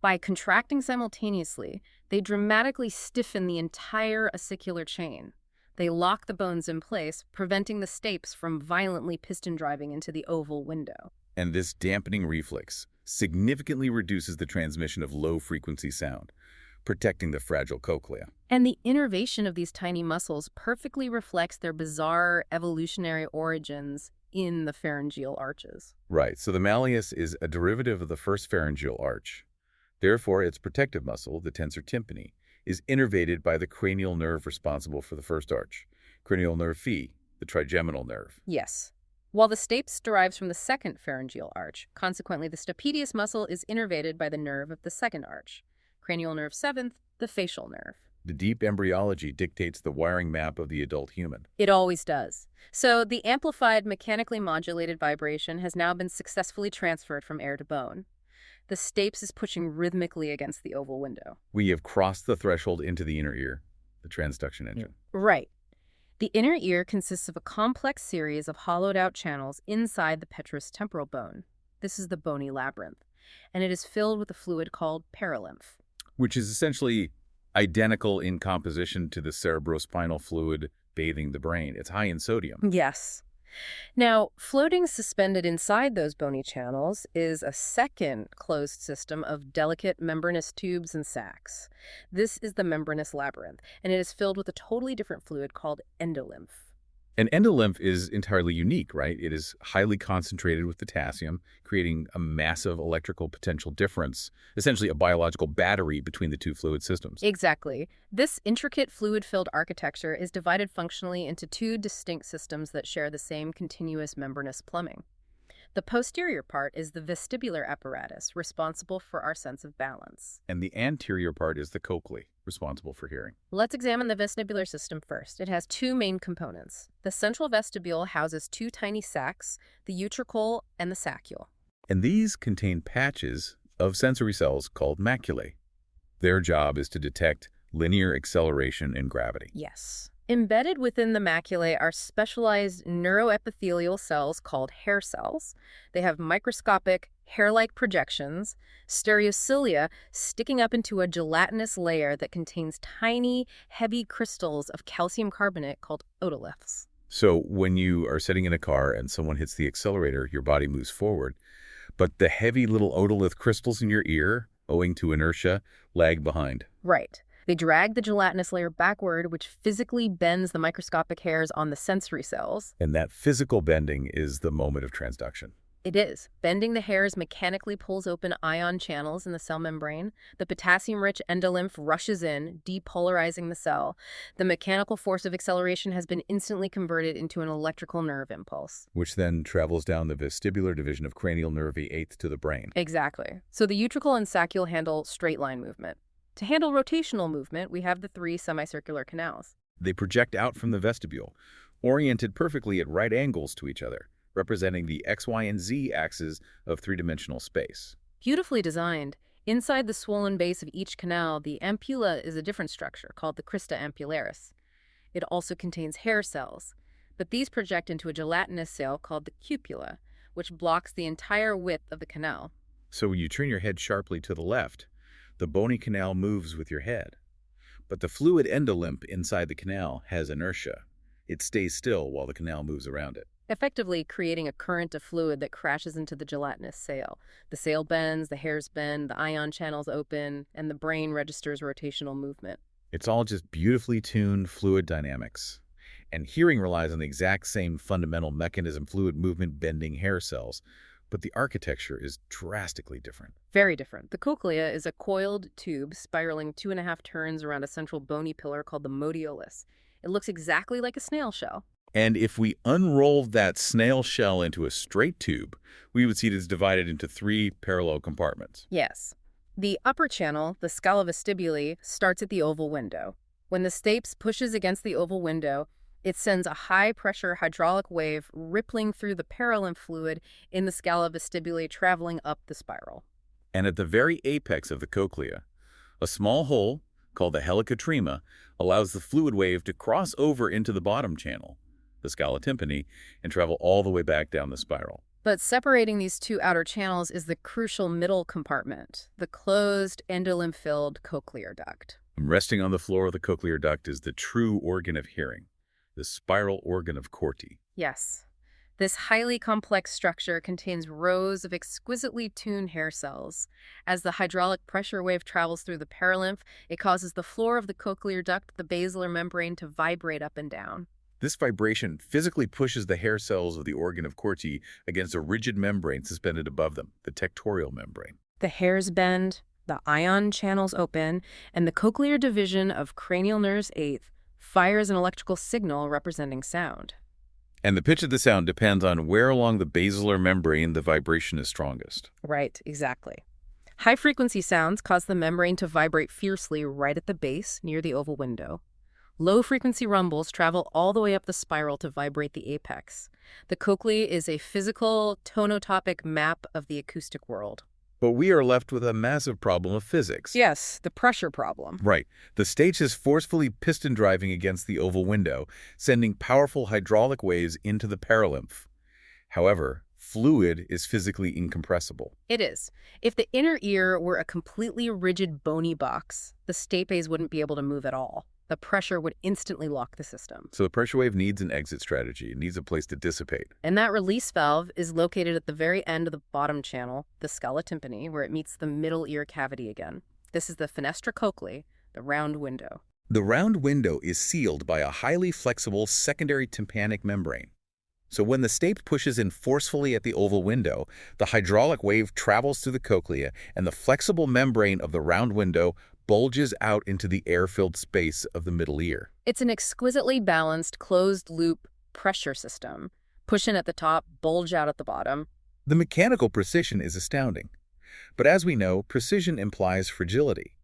By contracting simultaneously, they dramatically stiffen the entire ossicular chain. They lock the bones in place, preventing the stapes from violently piston driving into the oval window. And this dampening reflex significantly reduces the transmission of low-frequency sound, protecting the fragile cochlea. And the innervation of these tiny muscles perfectly reflects their bizarre evolutionary origins in the pharyngeal arches. Right, so the malleus is a derivative of the first pharyngeal arch. Therefore, its protective muscle, the tensor tympani, is innervated by the cranial nerve responsible for the first arch, cranial nerve phi, the trigeminal nerve. Yes. While the stapes derives from the second pharyngeal arch, consequently the stapedius muscle is innervated by the nerve of the second arch, cranial nerve seventh, the facial nerve. The deep embryology dictates the wiring map of the adult human. It always does. So the amplified, mechanically modulated vibration has now been successfully transferred from air to bone. The stapes is pushing rhythmically against the oval window. We have crossed the threshold into the inner ear, the transduction engine. Right. The inner ear consists of a complex series of hollowed-out channels inside the petrous temporal bone. This is the bony labyrinth, and it is filled with a fluid called perilymph. Which is essentially identical in composition to the cerebrospinal fluid bathing the brain. It's high in sodium. Yes. Now, floating suspended inside those bony channels is a second closed system of delicate membranous tubes and sacs. This is the membranous labyrinth, and it is filled with a totally different fluid called endolymph. And endolymph is entirely unique, right? It is highly concentrated with potassium, creating a massive electrical potential difference, essentially a biological battery between the two fluid systems. Exactly. This intricate fluid-filled architecture is divided functionally into two distinct systems that share the same continuous membranous plumbing. The posterior part is the vestibular apparatus, responsible for our sense of balance. And the anterior part is the cochlea, responsible for hearing. Let's examine the vestibular system first. It has two main components. The central vestibule houses two tiny sacs, the utricle and the saccule. And these contain patches of sensory cells called maculae. Their job is to detect linear acceleration and gravity. Yes. Embedded within the maculae are specialized neuroepithelial cells called hair cells. They have microscopic, hair-like projections, stereocilia sticking up into a gelatinous layer that contains tiny, heavy crystals of calcium carbonate called otoliths. So when you are sitting in a car and someone hits the accelerator, your body moves forward, but the heavy little otolith crystals in your ear, owing to inertia, lag behind. Right. They drag the gelatinous layer backward, which physically bends the microscopic hairs on the sensory cells. And that physical bending is the moment of transduction. It is. Bending the hairs mechanically pulls open ion channels in the cell membrane. The potassium-rich endolymph rushes in, depolarizing the cell. The mechanical force of acceleration has been instantly converted into an electrical nerve impulse. Which then travels down the vestibular division of cranial nerve V8 to the brain. Exactly. So the utricle and saccule handle straight-line movement. To handle rotational movement, we have the 3 semicircular canals. They project out from the vestibule, oriented perfectly at right angles to each other, representing the X, Y, and Z axes of three-dimensional space. Beautifully designed. Inside the swollen base of each canal, the ampulla is a different structure called the crista ampullaris. It also contains hair cells, but these project into a gelatinous cell called the cupula, which blocks the entire width of the canal. So when you turn your head sharply to the left, the bony canal moves with your head. But the fluid endolymph inside the canal has inertia. It stays still while the canal moves around it. Effectively creating a current of fluid that crashes into the gelatinous sail. The sail bends, the hairs bend, the ion channels open, and the brain registers rotational movement. It's all just beautifully tuned fluid dynamics. And hearing relies on the exact same fundamental mechanism, fluid movement bending hair cells, but the architecture is drastically different. Very different. The cochlea is a coiled tube spiraling 2.5 turns around a central bony pillar called the modiolus. It looks exactly like a snail shell. And if we unrolled that snail shell into a straight tube, we would see it is divided into 3 parallel compartments. Yes. The upper channel, the scala vestibuli, starts at the oval window. When the stapes pushes against the oval window, it sends a high-pressure hydraulic wave rippling through the paralymph fluid in the scala vestibuli, traveling up the spiral. And at the very apex of the cochlea, a small hole, called the helicotrema, allows the fluid wave to cross over into the bottom channel, the scala tympani, and travel all the way back down the spiral. But separating these 2 outer channels is the crucial middle compartment, the closed endolymph-filled cochlear duct. Resting on the floor of the cochlear duct is the true organ of hearing, the spiral organ of Corti. Yes. This highly complex structure contains rows of exquisitely tuned hair cells. As the hydraulic pressure wave travels through the paralymph, it causes the floor of the cochlear duct, the basilar membrane, to vibrate up and down. This vibration physically pushes the hair cells of the organ of Corti against a rigid membrane suspended above them, the tectorial membrane. The hairs bend, the ion channels open, and the cochlear division of cranial nerves 8 fires an electrical signal representing sound. And the pitch of the sound depends on where along the basilar membrane the vibration is strongest. Right, exactly. High-frequency sounds cause the membrane to vibrate fiercely right at the base near the oval window. Low-frequency rumbles travel all the way up the spiral to vibrate the apex. The cochlea is a physical, tonotopic map of the acoustic world. But we are left with a massive problem of physics. Yes, the pressure problem. Right. The stage is forcefully piston driving against the oval window, sending powerful hydraulic waves into the paralymph. However, fluid is physically incompressible. It is. If the inner ear were a completely rigid bony box, the stapes wouldn't be able to move at all. The pressure would instantly lock the system. So the pressure wave needs an exit strategy. It needs a place to dissipate. And that release valve is located at the very end of the bottom channel, the scala tympani, where it meets the middle ear cavity again. This is the fenestra cochleae, the round window. The round window is sealed by a highly flexible secondary tympanic membrane. So when the stape pushes in forcefully at the oval window, the hydraulic wave travels through the cochlea, and the flexible membrane of the round window bulges out into the air-filled space of the middle ear. It's an exquisitely balanced, closed-loop pressure system. Push in at the top, bulge out at the bottom. The mechanical precision is astounding. But as we know, precision implies fragility.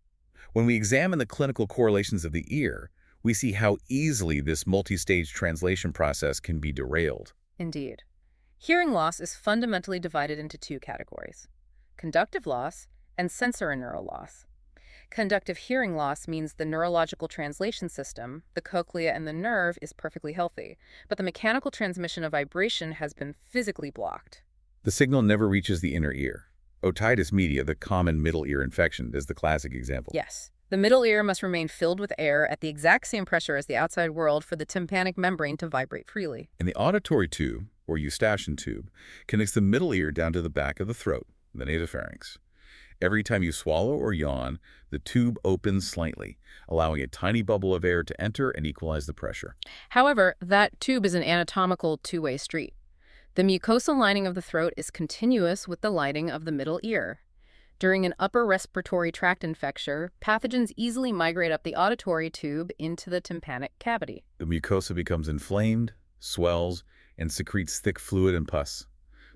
When we examine the clinical correlations of the ear, we see how easily this multi-stage translation process can be derailed. Indeed. Hearing loss is fundamentally divided into 2 categories: conductive loss and sensorineural loss. Conductive hearing loss means the neurological translation system, the cochlea and the nerve, is perfectly healthy, but the mechanical transmission of vibration has been physically blocked. The signal never reaches the inner ear. Otitis media, the common middle ear infection, is the classic example. Yes. The middle ear must remain filled with air at the exact same pressure as the outside world for the tympanic membrane to vibrate freely. And the auditory tube, or eustachian tube, connects the middle ear down to the back of the throat, the nasopharynx. Every time you swallow or yawn, the tube opens slightly, allowing a tiny bubble of air to enter and equalize the pressure. However, that tube is an anatomical two-way street. The mucosal lining of the throat is continuous with the lining of the middle ear. During an upper respiratory tract infection, pathogens easily migrate up the auditory tube into the tympanic cavity. The mucosa becomes inflamed, swells, and secretes thick fluid and pus.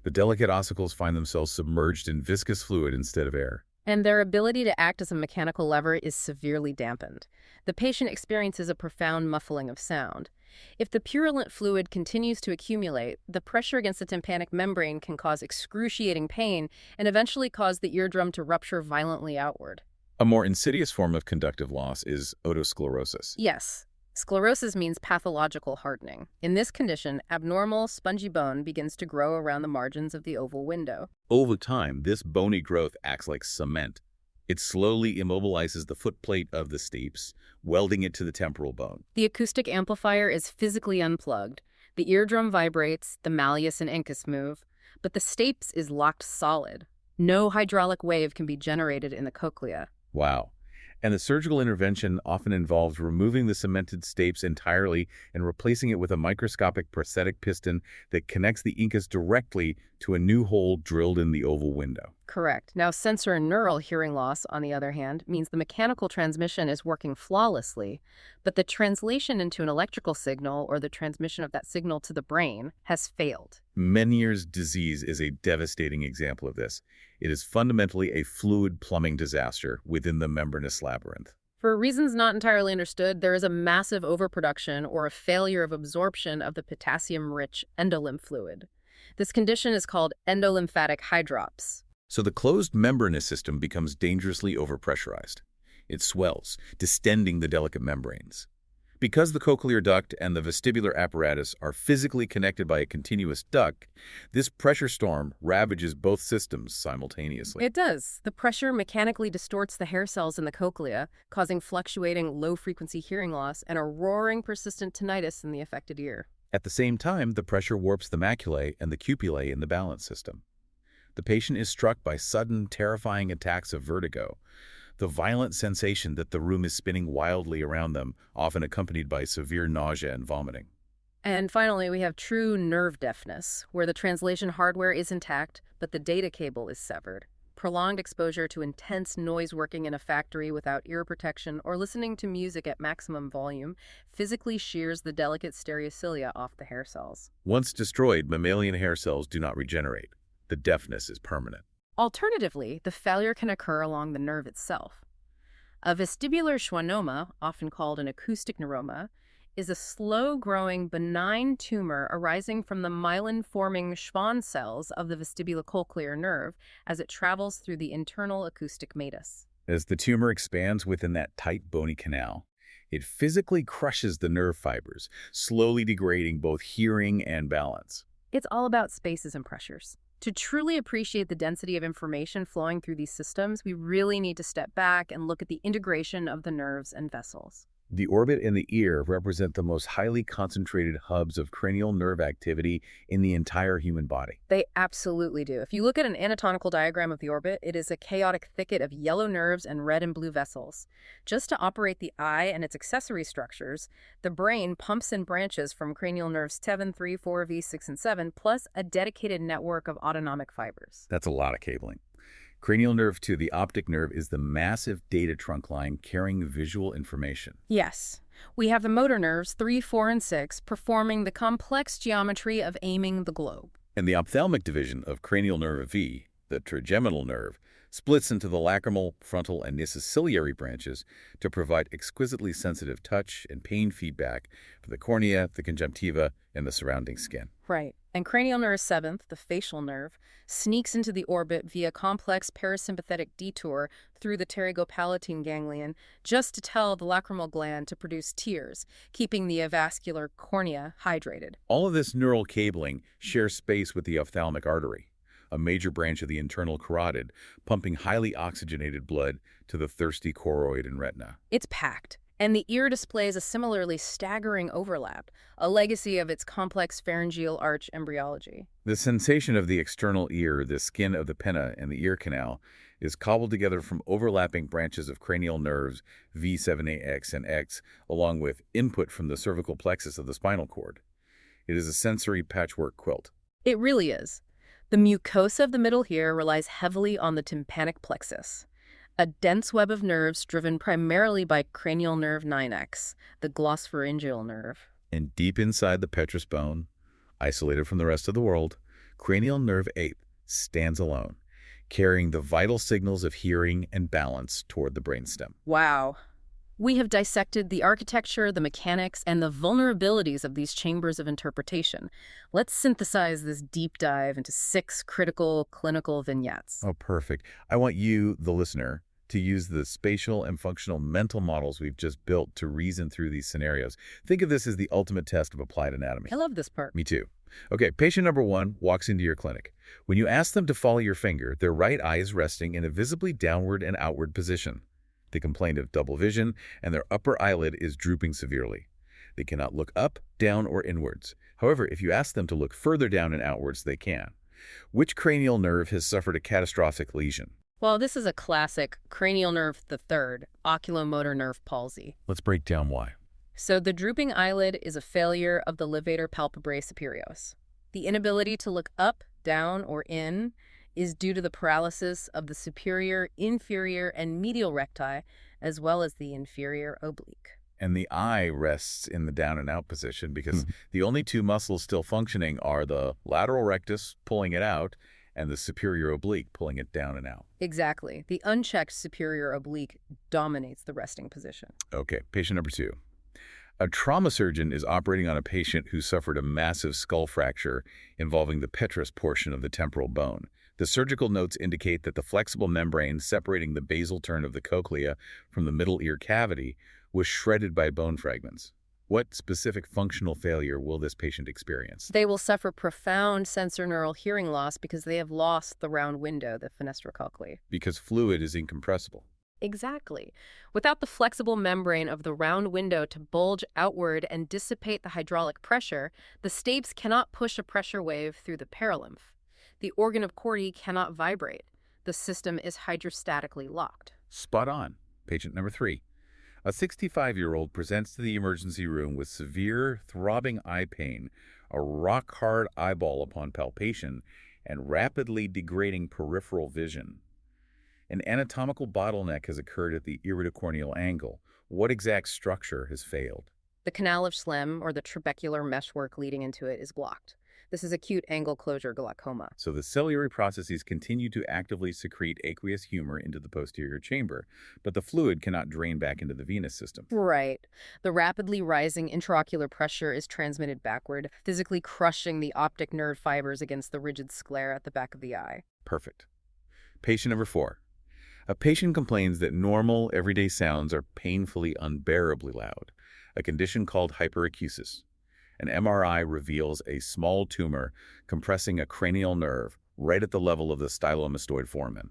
The delicate ossicles find themselves submerged in viscous fluid instead of air. And their ability to act as a mechanical lever is severely dampened. The patient experiences a profound muffling of sound. If the purulent fluid continues to accumulate, the pressure against the tympanic membrane can cause excruciating pain and eventually cause the eardrum to rupture violently outward. A more insidious form of conductive loss is otosclerosis. Yes, sclerosis means pathological hardening. In this condition, abnormal, spongy bone begins to grow around the margins of the oval window. Over time, this bony growth acts like cement. It slowly immobilizes the footplate of the stapes, welding it to the temporal bone. The acoustic amplifier is physically unplugged. The eardrum vibrates, the malleus and incus move, but the stapes is locked solid. No hydraulic wave can be generated in the cochlea. Wow. And the surgical intervention often involves removing the cemented stapes entirely and replacing it with a microscopic prosthetic piston that connects the incus directly to a new hole drilled in the oval window. Correct. Now, sensor and neural hearing loss, on the other hand, means the mechanical transmission is working flawlessly, but the translation into an electrical signal or the transmission of that signal to the brain has failed. Meniere's disease is a devastating example of this. It is fundamentally a fluid plumbing disaster within the membranous labyrinth. For reasons not entirely understood, there is a massive overproduction or a failure of absorption of the potassium-rich endolymph fluid. This condition is called endolymphatic hydrops. So the closed membranous system becomes dangerously overpressurized. It swells, distending the delicate membranes. Because the cochlear duct and the vestibular apparatus are physically connected by a continuous duct, this pressure storm ravages both systems simultaneously. It does. The pressure mechanically distorts the hair cells in the cochlea, causing fluctuating low-frequency hearing loss and a roaring persistent tinnitus in the affected ear. At the same time, the pressure warps the maculae and the cupullae in the balance system. The patient is struck by sudden, terrifying attacks of vertigo, the violent sensation that the room is spinning wildly around them, often accompanied by severe nausea and vomiting. And finally, we have true nerve deafness, where the translation hardware is intact, but the data cable is severed. Prolonged exposure to intense noise working in a factory without ear protection or listening to music at maximum volume physically shears the delicate stereocilia off the hair cells. Once destroyed, mammalian hair cells do not regenerate. The deafness is permanent. Alternatively, the failure can occur along the nerve itself. A vestibular schwannoma, often called an acoustic neuroma, is a slow-growing benign tumor arising from the myelin-forming Schwann cells of the vestibulocochlear nerve as it travels through the internal acoustic meatus. As the tumor expands within that tight bony canal, it physically crushes the nerve fibers, slowly degrading both hearing and balance. It's all about spaces and pressures. To truly appreciate the density of information flowing through these systems, we really need to step back and look at the integration of the nerves and vessels. The orbit and the ear represent the most highly concentrated hubs of cranial nerve activity in the entire human body. They absolutely do. If you look at an anatomical diagram of the orbit, it is a chaotic thicket of yellow nerves and red and blue vessels. Just to operate the eye and its accessory structures, the brain pumps in branches from cranial nerves 7, 3, 4, V, 6, and 7, plus a dedicated network of autonomic fibers. That's a lot of cabling. Cranial nerve 2, the optic nerve, is the massive data trunk line carrying visual information. Yes. We have the motor nerves 3, 4, and 6 performing the complex geometry of aiming the globe. And the ophthalmic division of cranial nerve V, the trigeminal nerve, splits into the lacrimal, frontal, and nisociliary branches to provide exquisitely sensitive touch and pain feedback for the cornea, the conjunctiva, and the surrounding skin. Right. And cranial nerve 7th, the facial nerve, sneaks into the orbit via complex parasympathetic detour through the pterygopalatine ganglion just to tell the lacrimal gland to produce tears, keeping the avascular cornea hydrated. All of this neural cabling shares space with the ophthalmic artery, a major branch of the internal carotid, pumping highly oxygenated blood to the thirsty choroid and retina. It's packed. And the ear displays a similarly staggering overlap, a legacy of its complex pharyngeal arch embryology. The sensation of the external ear, the skin of the pinna, and the ear canal is cobbled together from overlapping branches of cranial nerves V7AX and X, along with input from the cervical plexus of the spinal cord. It is a sensory patchwork quilt. It really is. The mucosa of the middle ear relies heavily on the tympanic plexus, a dense web of nerves driven primarily by cranial nerve 9X, the glossopharyngeal nerve. And deep inside the petrous bone, isolated from the rest of the world, cranial nerve 8 stands alone, carrying the vital signals of hearing and balance toward the brainstem. Wow. We have dissected the architecture, the mechanics, and the vulnerabilities of these chambers of interpretation. Let's synthesize this deep dive into 6 critical clinical vignettes. Oh, perfect. I want you, the listener, to use the spatial and functional mental models we've just built to reason through these scenarios. Think of this as the ultimate test of applied anatomy. I love this part. Me too. Okay, patient number 1 walks into your clinic. When you ask them to follow your finger, their right eye is resting in a visibly downward and outward position. They complain of double vision, and their upper eyelid is drooping severely. They cannot look up, down, or inwards. However, if you ask them to look further down and outwards, they can. Which cranial nerve has suffered a catastrophic lesion? Well, this is a classic cranial nerve the third, oculomotor nerve palsy. Let's break down why. So the drooping eyelid is a failure of the levator palpebrae superior. The inability to look up, down, or in is due to the paralysis of the superior, inferior, and medial recti, as well as the inferior oblique. And the eye rests in the down and out position because the only 2 muscles still functioning are the lateral rectus pulling it out and the superior oblique pulling it down and out. Exactly. The unchecked superior oblique dominates the resting position. Okay, patient number 2. A trauma surgeon is operating on a patient who suffered a massive skull fracture involving the petrous portion of the temporal bone. The surgical notes indicate that the flexible membrane separating the basal turn of the cochlea from the middle ear cavity was shredded by bone fragments. What specific functional failure will this patient experience? They will suffer profound sensorineural hearing loss because they have lost the round window, the fenestra cochleae. Because fluid is incompressible. Exactly. Without the flexible membrane of the round window to bulge outward and dissipate the hydraulic pressure, the stapes cannot push a pressure wave through the perilymph. The organ of Corti cannot vibrate. The system is hydrostatically locked. Spot on. Patient number 3. A 65-year-old presents to the emergency room with severe throbbing eye pain, a rock-hard eyeball upon palpation, and rapidly degrading peripheral vision. An anatomical bottleneck has occurred at the iridocorneal angle. What exact structure has failed? The canal of Schlemm, or the trabecular meshwork leading into it, is blocked. This is acute angle closure glaucoma. So the ciliary processes continue to actively secrete aqueous humor into the posterior chamber, but the fluid cannot drain back into the venous system. Right. The rapidly rising intraocular pressure is transmitted backward, physically crushing the optic nerve fibers against the rigid sclera at the back of the eye. Perfect. Patient number 4. A patient complains that normal, everyday sounds are painfully unbearably loud, a condition called hyperacusis. An MRI reveals a small tumor compressing a cranial nerve right at the level of the stylomastoid foramen.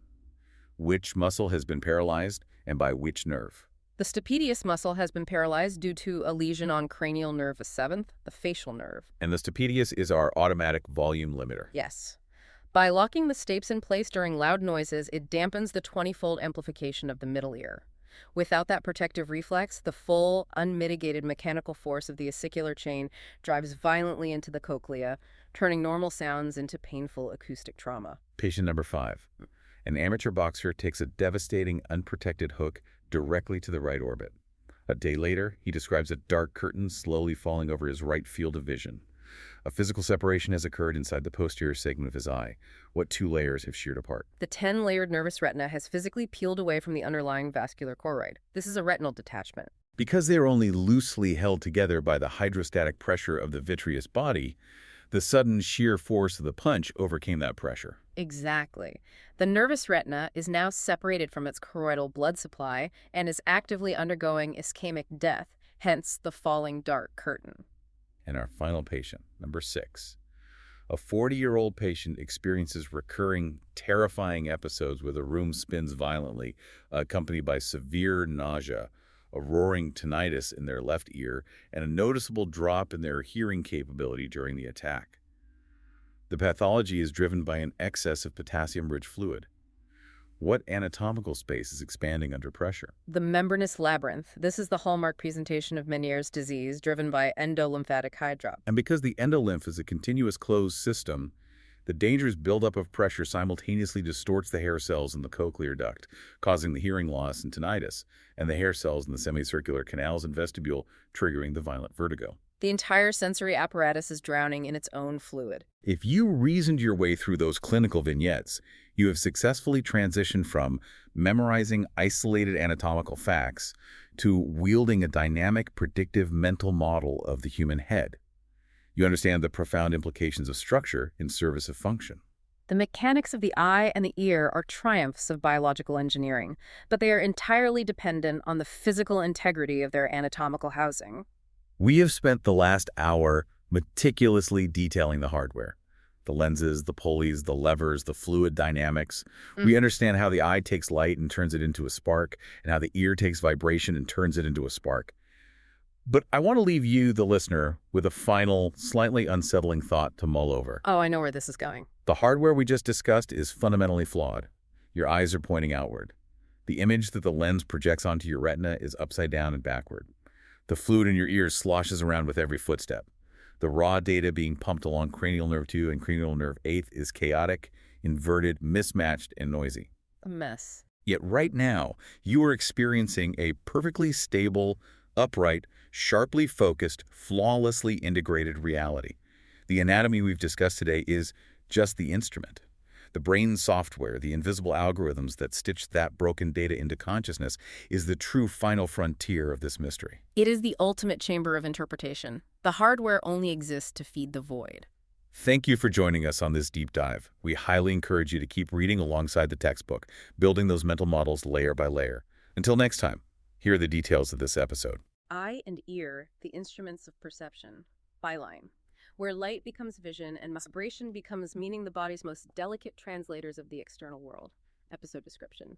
Which muscle has been paralyzed and by which nerve? The stapedius muscle has been paralyzed due to a lesion on cranial nerve 7th, the facial nerve. And the stapedius is our automatic volume limiter. Yes. By locking the stapes in place during loud noises, it dampens the 20-fold amplification of the middle ear. Without that protective reflex, the full, unmitigated mechanical force of the acicula chain drives violently into the cochlea, turning normal sounds into painful acoustic trauma. Patient number 5. An amateur boxer takes a devastating, unprotected hook directly to the right orbit. A day later, he describes a dark curtain slowly falling over his right field of vision. A physical separation has occurred inside the posterior segment of his eye. What 2 layers have sheared apart? The 10-layered nervous retina has physically peeled away from the underlying vascular choroid. This is a retinal detachment. Because they are only loosely held together by the hydrostatic pressure of the vitreous body, the sudden sheer force of the punch overcame that pressure. Exactly. The nervous retina is now separated from its choroidal blood supply and is actively undergoing ischemic death, hence the falling dark curtain. And our final patient, number 6. A 40-year-old patient experiences recurring, terrifying episodes where the room spins violently, accompanied by severe nausea, a roaring tinnitus in their left ear, and a noticeable drop in their hearing capability during the attack. The pathology is driven by an excess of potassium-rich fluid. What anatomical space is expanding under pressure? The membranous labyrinth. This is the hallmark presentation of Meniere's disease, driven by endolymphatic hydrop. And because the endolymph is a continuous closed system, the dangerous buildup of pressure simultaneously distorts the hair cells in the cochlear duct, causing the hearing loss and tinnitus, and the hair cells in the semicircular canals and vestibule, triggering the violent vertigo. The entire sensory apparatus is drowning in its own fluid. If you reasoned your way through those clinical vignettes, you have successfully transitioned from memorizing isolated anatomical facts to wielding a dynamic, predictive mental model of the human head. You understand the profound implications of structure in service of function. The mechanics of the eye and the ear are triumphs of biological engineering, but they are entirely dependent on the physical integrity of their anatomical housing. We have spent the last hour meticulously detailing the hardware. The lenses, the pulleys, the levers, the fluid dynamics. We understand how the eye takes light and turns it into a spark, and how the ear takes vibration and turns it into a spark. But I want to leave you, the listener, with a final, slightly unsettling thought to mull over. Oh, I know where this is going. The hardware we just discussed is fundamentally flawed. Your eyes are pointing outward. The image that the lens projects onto your retina is upside down and backward. The fluid in your ears sloshes around with every footstep. The raw data being pumped along cranial nerve 2 and cranial nerve 8 is chaotic, inverted, mismatched, and noisy. A mess. Yet right now, you are experiencing a perfectly stable, upright, sharply focused, flawlessly integrated reality. The anatomy we've discussed today is just the instrument. The brain software, the invisible algorithms that stitch that broken data into consciousness, is the true final frontier of this mystery. It is the ultimate chamber of interpretation. The hardware only exists to feed the void. Thank you for joining us on this deep dive. We highly encourage you to keep reading alongside the textbook, building those mental models layer by layer. Until next time, here are the details of this episode. Eye and ear, the instruments of perception. Byline. Where light becomes vision and vibration becomes meaning, the body's most delicate translators of the external world. Episode description.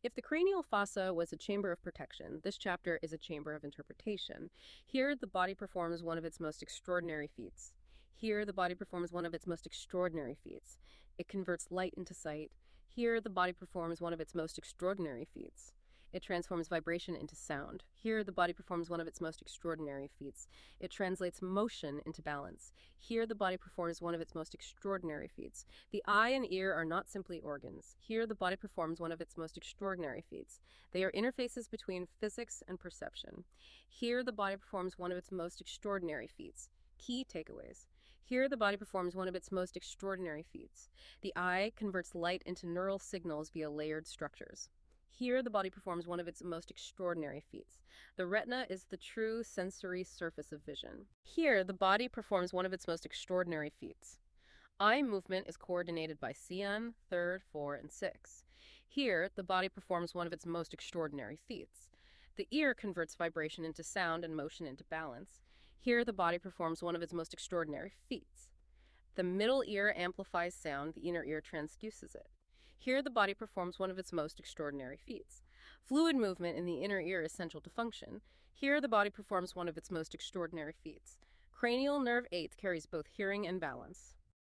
If the cranial fossa was a chamber of protection, this chapter is a chamber of interpretation. Here, the body performs one of its most extraordinary feats. Here, the body performs one of its most extraordinary feats. It converts light into sight. Here, the body performs one of its most extraordinary feats. It transforms vibration into sound. Here, the body performs one of its most extraordinary feats. It translates motion into balance. Here, the body performs one of its most extraordinary feats. The eye and ear are not simply organs. Here, the body performs one of its most extraordinary feats. They are interfaces between physics and perception. Here, the body performs one of its most extraordinary feats. Key takeaways. Here, the body performs one of its most extraordinary feats. The eye converts light into neural signals via layered structures. Here, the body performs one of its most extraordinary feats. The retina is the true sensory surface of vision. Here, the body performs one of its most extraordinary feats. Eye movement is coordinated by CN, third, 4, and 6. Here, the body performs one of its most extraordinary feats. The ear converts vibration into sound and motion into balance. Here, the body performs one of its most extraordinary feats. The middle ear amplifies sound, the inner ear transduces it. Here, the body performs one of its most extraordinary feats. Fluid movement in the inner ear is central to function. Here, the body performs one of its most extraordinary feats. Cranial nerve 8 carries both hearing and balance.